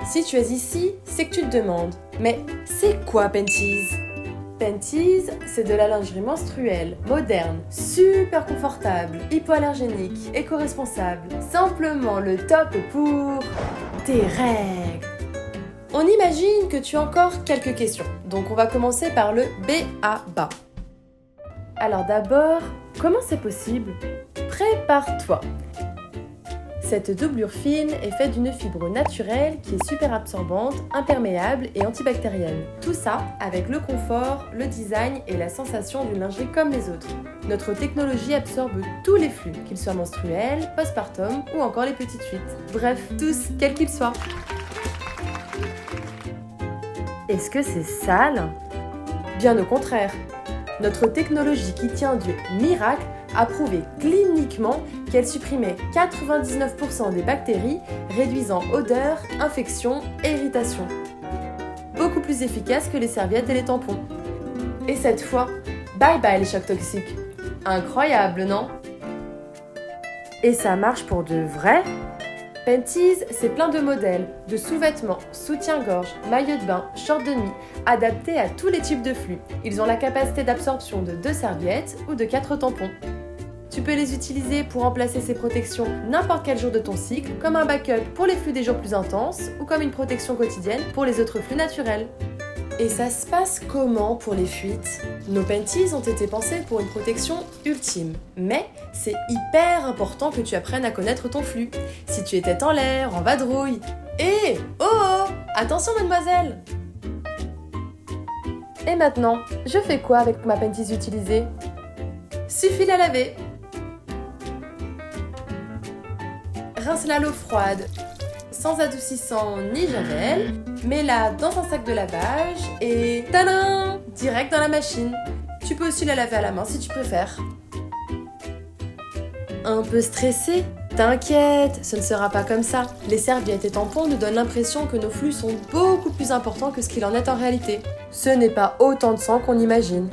Si tu es ici, c'est que tu te demandes, mais c'est quoi Penties? Penties, c'est de la lingerie menstruelle, moderne, super confortable, hypoallergénique, éco-responsable, simplement le top pour tes règles. On imagine que tu as encore quelques questions, donc on va commencer par le B.A.-ba. Alors d'abord, comment c'est possible? Prépare-toi. Cette doublure fine est faite d'une fibre naturelle qui est super absorbante, imperméable et antibactérienne. Tout ça avec le confort, le design et la sensation d'une lingerie comme les autres. Notre technologie absorbe tous les flux, qu'ils soient menstruels, postpartum ou encore les petites fuites. Bref, tous, quels qu'ils soient. Est-ce que c'est sale? Bien au contraire. Notre technologie qui tient du miracle a prouvé cliniquement qu'elle supprimait 99% des bactéries, réduisant odeur, infection et irritation. Beaucoup plus efficace que les serviettes et les tampons. Et cette fois, bye bye les chocs toxiques. Incroyable, non? Et ça marche pour de vrai? Penties, c'est plein de modèles, de sous-vêtements, soutien-gorge, maillots de bain, shorts de nuit, adaptés à tous les types de flux. Ils ont la capacité d'absorption de 2 serviettes ou de 4 tampons. Tu peux les utiliser pour remplacer ces protections n'importe quel jour de ton cycle, comme un backup pour les flux des jours plus intenses ou comme une protection quotidienne pour les autres flux naturels. Et ça se passe comment pour les fuites? Nos Penties ont été pensés pour une protection ultime, mais c'est hyper important que tu apprennes à connaître ton flux. Si tu es tête en l'air, en vadrouille... Oh, attention mademoiselle! Et maintenant, je fais quoi avec ma Penties utilisée? Suffit de la laver. Rince-la à l'eau froide, sans adoucissant ni javel, mets-la dans un sac de lavage et tadam! Direct dans la machine. Tu peux aussi la laver à la main si tu préfères. Un peu stressé? T'inquiète, ce ne sera pas comme ça. Les serviettes et tampons nous donnent l'impression que nos flux sont beaucoup plus importants que ce qu'il en est en réalité. Ce n'est pas autant de sang qu'on imagine.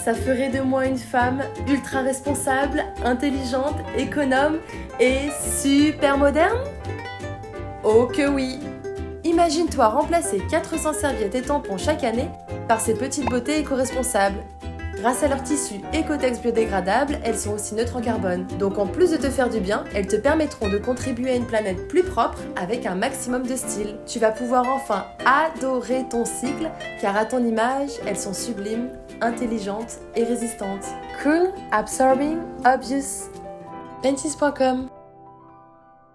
Ça ferait de moi une femme ultra responsable, intelligente, économe et super moderne? Oh que oui! Imagine-toi remplacer 400 serviettes et tampons chaque année par ces petites beautés éco-responsables. Grâce à leur tissu Ecotex biodégradable, elles sont aussi neutres en carbone. Donc en plus de te faire du bien, elles te permettront de contribuer à une planète plus propre avec un maximum de style. Tu vas pouvoir enfin adorer ton cycle, car à ton image, elles sont sublimes, intelligentes et résistantes. Cool, absorbing, obvious. Penties.com